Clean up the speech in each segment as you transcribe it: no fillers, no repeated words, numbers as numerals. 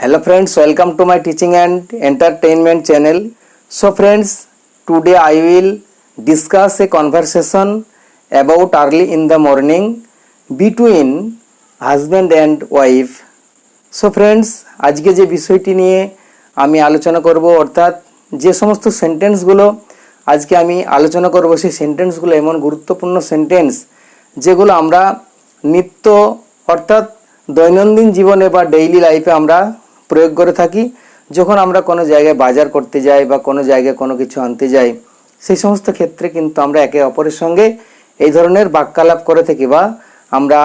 Hello friends, welcome to my teaching and entertainment channel. So friends, today I will discuss a conversation about early in the morning between husband and wife. So friends, আজকে যে বিষয়টি নিয়ে আমি আলোচনা করব অর্থাৎ যে সমস্ত সেন্টেন্সগুলো আজকে আমি আলোচনা করব সেই সেন্টেন্সগুলো এমন গুরুত্বপূর্ণ সেন্টেন্স যেগুলো আমরা নিত্য অর্থাৎ দৈনন্দিন জীবনে বা ডেইলি লাইফে আমরা প্রয়োগ করে থাকি। যখন আমরা কোনো জায়গায় বাজার করতে যাই বা কোনো জায়গায় কোনো কিছু আনতে যাই, সেই সমস্ত ক্ষেত্রে কিন্তু আমরা একে অপরের সঙ্গে এই ধরনের বাক্যালাপ করে থাকি বা আমরা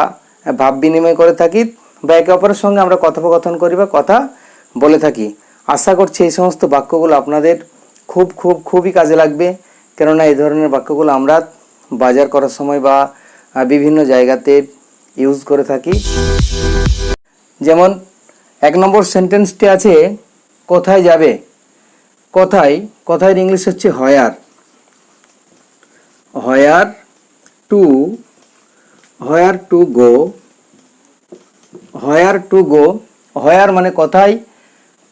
ভাব বিনিময় করে থাকি বা একে অপরের সঙ্গে আমরা কথোপকথন করি বা কথা বলে থাকি। আশা করছি এই সমস্ত বাক্যগুলো আপনাদের খুবই কাজে লাগবে, কেননা এই ধরনের বাক্যগুলো আমরা বাজার করার সময় বা বিভিন্ন জায়গাতে ইউজ করে থাকি। যেমন 1 নম্বর সেন্টেন্সটি আছে কোথায় যাবে। কোথায় ইংলিশ হচ্ছে হোয়ার টু গো। হোয়ার মানে কোথায়,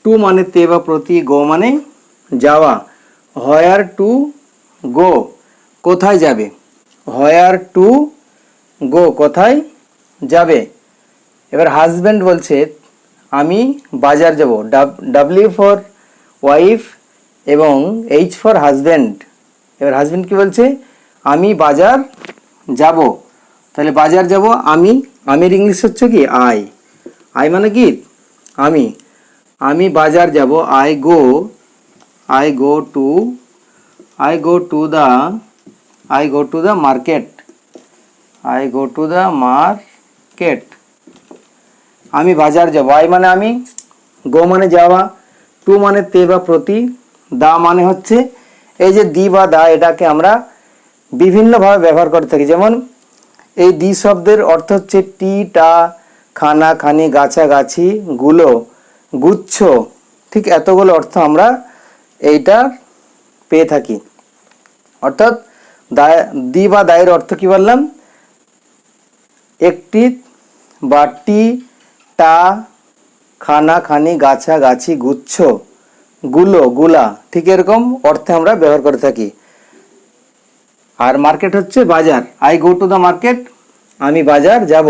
টু মানে তে বা প্রতি, গো মানে যাওয়া। হোয়ার টু গো, কোথায় যাবে। হোয়ার টু গো, কোথায় যাবে। এবার হাজব্যান্ড বলছে আমি বাজার যাব। ডাব্লিউ ফর ওয়াইফ এবং এইচ ফর হাজব্যান্ড। এবার হাজব্যান্ড কি বলছে, আমি বাজার যাব। তাহলে বাজার যাব আমির ইংলিশ হচ্ছে কি আই মানে কি আমি বাজার যাব। I go to the market. আমি বাজার যাব। আই মানে আমি, গো মানে যাওয়া, টু মানে তে বা প্রতি, দা মানে হচ্ছে এই যে দি বা দা, এটাকে আমরা বিভিন্নভাবে ব্যবহার করে থাকি। যেমন এই দি শব্দের অর্থ হচ্ছে টি, টা, খানা, খানি, গাছা, গাছি, গুলো, গুচ্ছ, ঠিক এতগুলো অর্থ আমরা এইটা পেয়ে থাকি। অর্থাৎ দি বা দায়ের অর্থ কি বললাম, একটি বা টি, টা, খানা, খানি, গাছা, গাছি, গুচ্ছ, গুলো, গুলা, ঠিক এরকম অর্থে আমরা ব্যবহার করে থাকি। আর মার্কেট হচ্ছে বাজার। I go to the market, আমি বাজার যাব।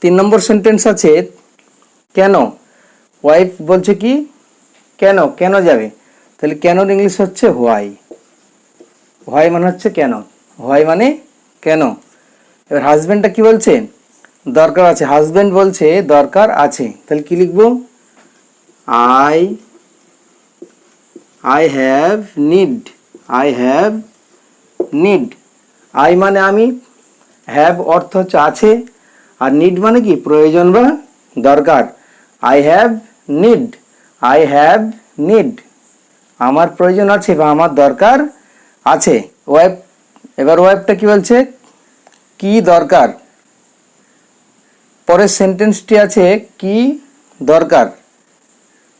3 নম্বর সেন্টেন্স আছে কেন। ওয়াইফ বলছে কি কেন যাবে। তাহলে কেনর ইংলিশ হচ্ছে হোয়াই মানে হচ্ছে কেন। এবার হাজব্যান্ডটা কি বলছে, দরকার আছে। হাজব্যান্ড বলছে দরকার আছে। তাহলে কি লিখবো, আই হ্যাভ নিড। আই মানে আমি, হ্যাভ অর্থ হচ্ছে আছে, আর নিড মানে কি প্রয়োজন বা দরকার। আই হ্যাভ নিড, আমার প্রয়োজন আছে বা আমার দরকার আছে। ওয়াইফটা কি বলছে, কি দরকার। পরের সেন্টেন্সটি আছে কি দরকার।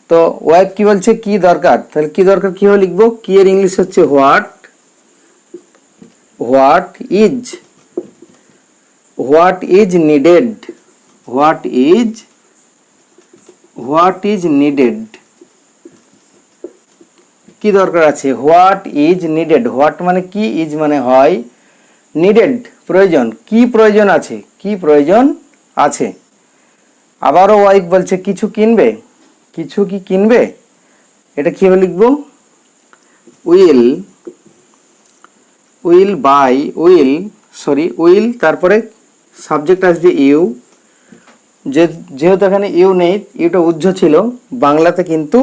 তো ওয়াইফ কি বলছে কি দরকার। তাহলে কি দরকার কিভাবে লিখবো, কি এর ইংলিশ হচ্ছে হোয়াট ইজ নিডেড। কি দরকার আছে, হোয়াট ইজ নিডেড। হোয়াট মানে কি, ইজ মানে হয়, নিডেড প্রয়োজন, কি প্রয়োজন আছে। আবারও ওয়াইফ বলছে কিছু কি কিনবে। এটা কিভাবে লিখবো, উইল তারপরে সাবজেক্ট আসবে ইউ। যেহেতু এখানে ইউ নেই, ইউটা উজ্জ্ব ছিল বাংলাতে, কিন্তু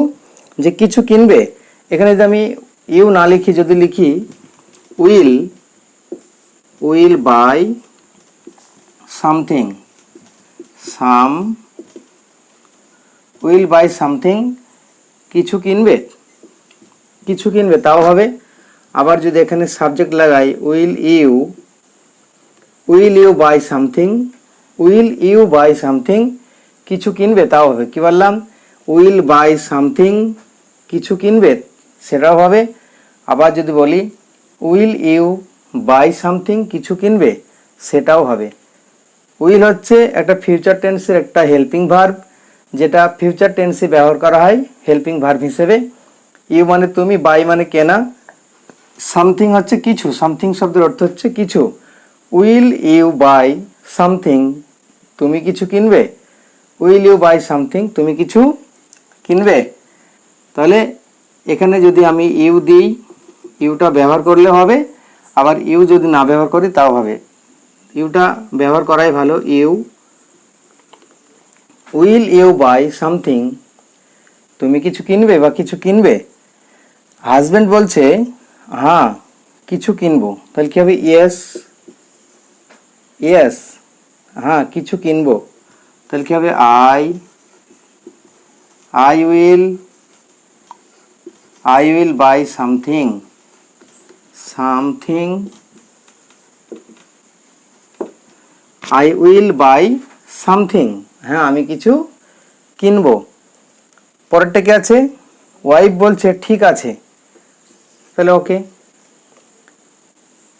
যে কিছু কিনবে, এখানে যদি আমি ইউ না লিখি, যদি লিখি উইল বাই সামথিং, কিছু কিনবে তাও হবে। আবার যদি এখানে সাবজেক্ট লাগাই উইল ইউ বাই সামথিং, কিছু কিনবে তাও হবে। কি বললাম, উইল বাই সামথিং, কিছু কিনবে সেটাও হবে। আবার যদি বলি উইল ইউ বাই সামথিং, কিছু কিনবে সেটাও হবে। উইল হচ্ছে একটা ফিউচার টেন্সের একটা হেল্পিং ভার্ব, যেটা ফিউচার টেন্সে ব্যবহার করা হয় হেল্পিং ভার্ব হিসেবে। ইউ মানে তুমি, বাই মানে কেনা, সামথিং হচ্ছে কিছু, সামথিং শব্দের অর্থ হচ্ছে কিছু। উইল ইউ বাই সামথিং, তুমি কিছু কিনবে। উইল ইউ বাই সামথিং, তুমি কিছু কিনবে। তাহলে এখানে যদি আমি ইউ দিই, ইউটা ব্যবহার করলে হবে, আবার ইউ যদি না ব্যবহার করি তাও হবে। ইউটা ব্যবহার করাই ভালো। You, will you buy something, তুমি কিছু কিনবে বা কিছু কিনবে। হাজব্যান্ড বলছে হ্যাঁ কিছু কিনবো, তাহলে কি হবে? ইয়েস, ইয়েস, হ্যাঁ কিছু কিনবো, তাহলে কি হবে? I will buy something, something, I will buy something, হ্যাঁ আমি কিছু কিনবো। পরেরটা কি আছে? ওয়াইফ বলছে ঠিক আছে, তাহলে ওকে,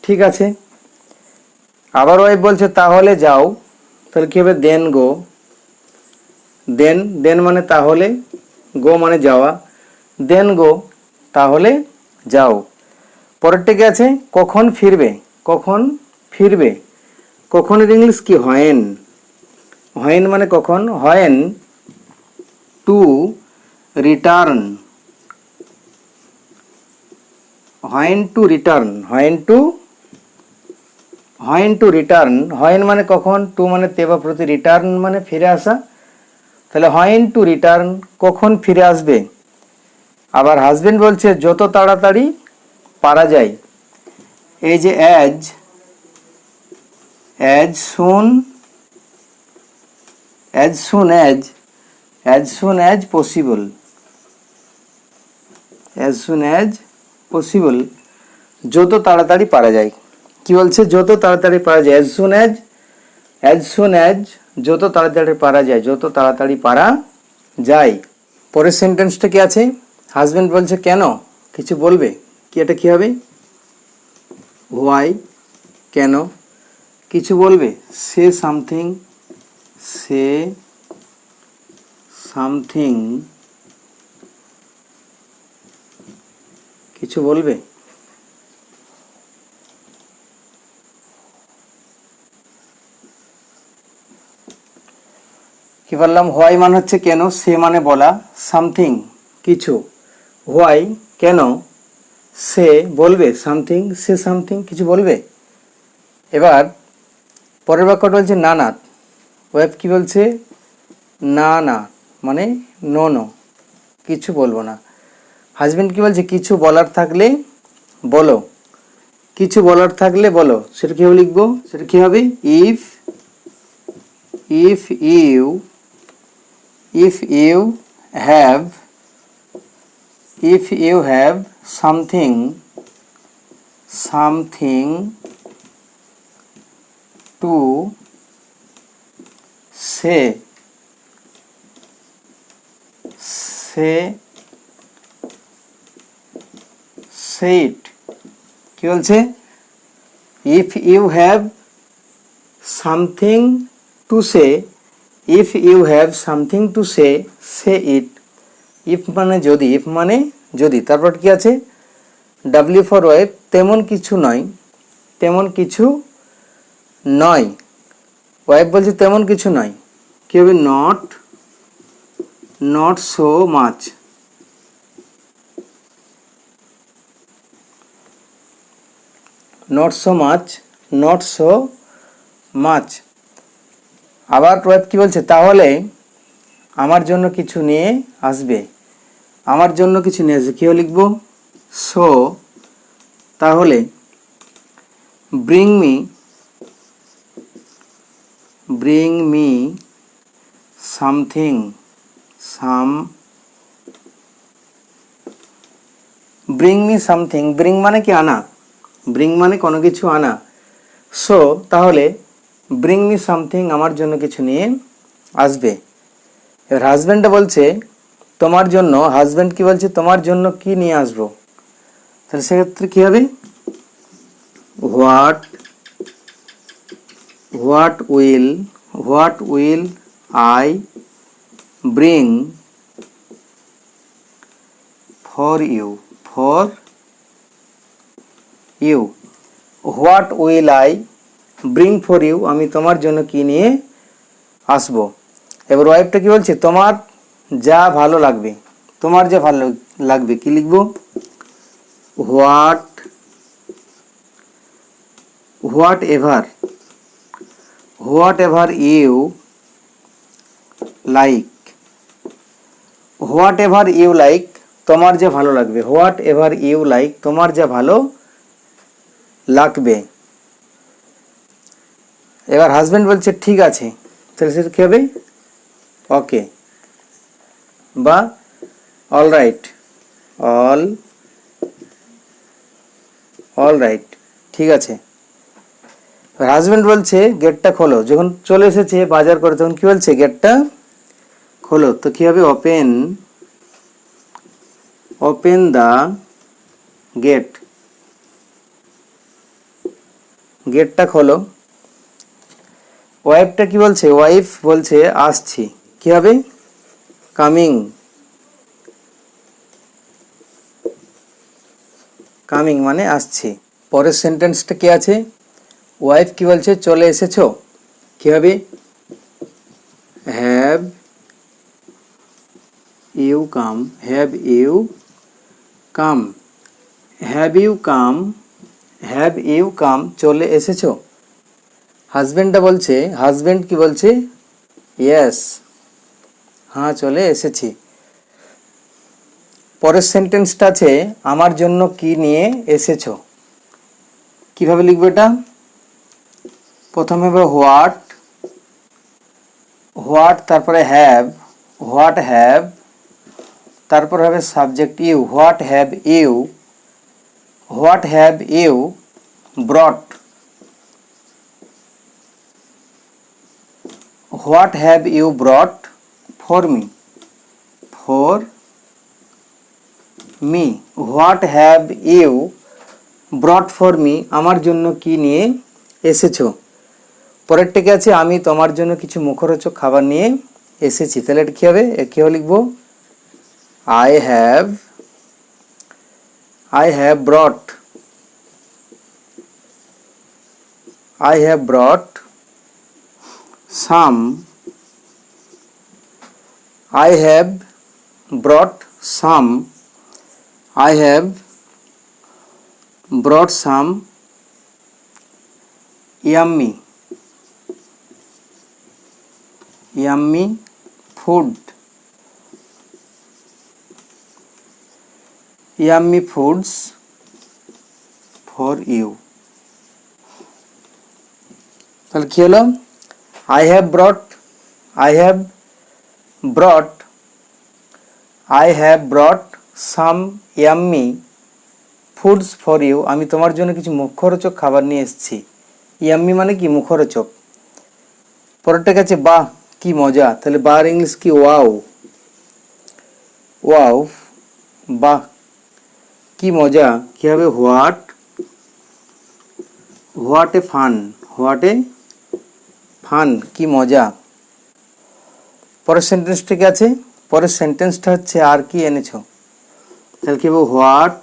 ঠিক আছে। আবার ওয়াইফ বলছে তাহলে যাও, তাহলে কি হবে? দেন গো, দেন মানে তাহলে, গো মানে যাওয়া, দেন গো, তাহলে যাও। পরেরটা কি আছে? কখন ফিরবে, কখন ফিরবে। কখনের ইংলিশ কি? হোয়েন, হোয়েন মানে কখন, when to return, when to return, when to return, when মানে কখন, টু মানে তে বা প্রতি, রিটার্ন মানে ফিরে আসা, তাহলে হোয়েন টু রিটার্ন, কখন ফিরে আসবে। আবার হাজবেন্ড বলছে যত তাড়াতাড়ি পারা যায়। এই যে অ্যাজ সুন অ্যাজ পসিবল, যত তাড়াতাড়ি পারা যায়। কি বলছে? যত তাড়াতাড়ি পারা যায়, অ্যাজ সুন অ্যাজ, যত তাড়াতাড়ি পারা যায়, যত তাড়াতাড়ি পারা যায়। পরের সেন্টেন্সটা কি আছে? হাজবেন্ড বলছে কেন, কিছু বলবে, কি এটা কি হবে? হোয়াই, কেন, কিছু বলবে। সে সামথিং, কিছু বলবে। কি বললাম? হোয়াই মানে হচ্ছে কেন, সে মানে বলা, সামথিং কিছু, হোয়াই কেন, সে বলবে, সামথিং সে সামথিং কিছু বলবে। এবার পরের বাক্যটা বলছে না না, ওয়েব কি বলছে? না না মানে নো নো, কিছু বলবো না। হাজবেন্ড কি বলছে? কিছু বলার থাকলে বলো, কিছু বলার থাকলে বলো। সেটা কীভাবে লিখবো? সেটা কী হবে? if you have something to say it। কি বলছে? if you have something to say, say it। if মানে যদি, তারপর কি আছে? W for wife, তেমন কিছু নয়, ওয়াইফ বলছে তেমন কিছু নয়, কি হবে? নট সো মাচ, আবার ওয়াইফ কি বলছে? তাহলে আমার জন্য কিছু নিয়ে আসবে, কি লিখবো? সো, তাহলে ব্রিং মি সামথিং, ব্রিং মানে কি? আনা, ব্রিং মানে কোনো কিছু আনা। সো তাহলে ব্রিং মি সামথিং, আমার জন্য কিছু নিয়ে আসবে। এবার হাজব্যান্ডটা বলছে তোমার জন্য, হাজব্যান্ড কি বলছে? তোমার জন্য কি নিয়ে আসবো। তাহলে সেক্ষেত্রে কি হবে? What will I bring for you, for you. What will I bring for you, আমি তোমার জন্য কি নিয়ে আসবো। এবার ওয়াইফটা কি বলছে, তোমার যা ভালো লাগবে, তোমার যা ভালো লাগবে কি লিখবো, whatever, whatever you like, whatever you like, তোমার যা ভালো লাগবে, হোয়াট এভার ইউ লাইক, তোমার যা ভালো লাগবে। এবার হাজব্যান্ড বলছে ঠিক আছে, তাহলে সেটা কী হবে, ওকে বা অল রাইট, অল রাইট, ঠিক আছে। হাজব্যান্ড বলছে গেটটা খোলো, যখন চলে এসেছে বাজার করে তখন কি বলছে, গেটটা খোলো, তো কি হবে, ওপেন দা গেট, গেটটা খোলো। ওয়াইফটা কি বলছে, ওয়াইফ বলছে আসছি, কি হবে, কামিং, কামিং মানে আসছি। পরের সেন্টেন্সটা কি আছে, ওয়াইফ কি বলছে, চলে এসেছো, কি হবে, have you come, have you come, have you come, have you come, চলে এসেছো। হাজব্যান্ডটা বলছে, হাজব্যান্ড কি বলছে, ইয়েস, হ্যাঁ চলে এসেছি। পরের সেন্টেন্সটা আছে, আমার জন্য কি নিয়ে এসেছো, কিভাবে লিখবো এটা, প্রথমে হবে হোয়াট, তারপরে হ্যাভ, হোয়াট হ্যাভ, তারপর হবে subject you, what have you brought, what have you brought for me, what have you brought for me, আমার জন্য কি নিয়ে এসেছো। পরেরটাকে আছে, আমি তোমার জন্য কিছু মুখরোচক খাবার নিয়ে এসেছি, তাহলে এটা কী হবে, কীভাবে লিখবো, I have brought some, I have brought some yummy foods for you। তাহলে কি হলো, I have brought some yummy foods for you, আমি তোমার জন্য কিছু মুখরোচক খাবার নিয়ে এসেছি। ইয়াম্মি মানে কি, মুখরোচক। পরেরটা কাছে, বাহ কি মজা, তাহলে বার ইংলিশ কি, ওয়াও, বাহ কি মজা, কি হবে, হোয়াট এ ফান, কি মজা। পরের সেন্টেন্সটা কি আছে, পরের সেন্টেন্সটা হচ্ছে আর কি এনেছো, তাহলে কি হবে, what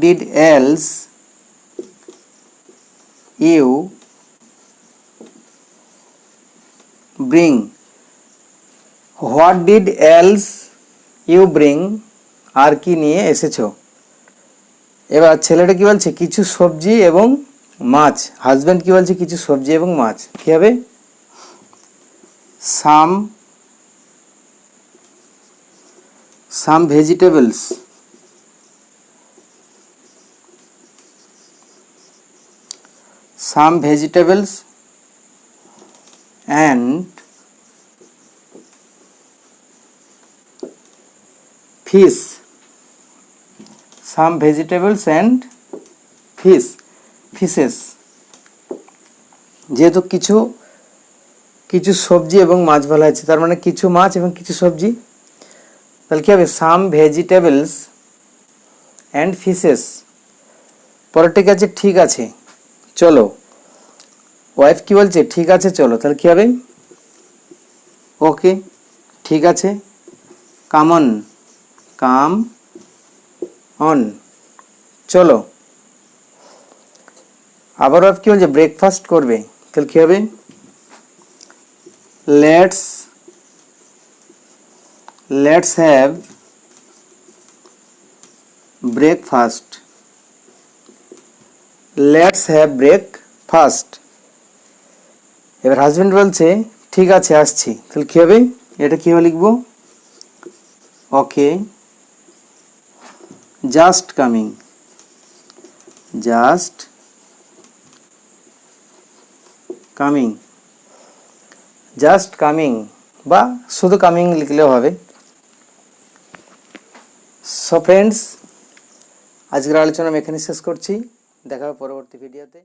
did else you bring, what did else you bring, আর কি নিয়ে এসেছো। এবার ছেলেটা কি বলছে, কিছু সবজি এবং মাছ, হাজব্যান্ড কি বলছে, কিছু সবজি এবং মাছ, কি হবে, some vegetables, and fish, fishes, যেহেতু কিছু সবজি এবং মাছ বলা আছে, তার মানে কিছু মাছ এবং কিছু সবজি, তাহলে কি হবে, সাম ভেজিটেবলস অ্যান্ড ফিশেস। পরেরটা কি আছে, ঠিক আছে চলো, ওয়াইফ কি বলছে, ঠিক আছে চলো, তাহলে কি হবে, ওকে ঠিক আছে, কাম অন, কাম অন, চলো। আবার ওয়াইফ কি বলছে, ব্রেকফাস্ট করবে, তাহলে কি হবে, let's have breakfast, let's have breakfast. এবার হাজবেন্ড বলছে, ঠিক আছে আসছি, তাহলে কি হবে, এটা কীভাবে লিখবো, ওকে just coming, just coming, just coming, বা শুধু কামিং লিখলেও হবে। সো ফ্রেন্ডস, আজকের আলোচনা আমি এখানে শেষ করছি, দেখা হবে পরবর্তী ভিডিওতে।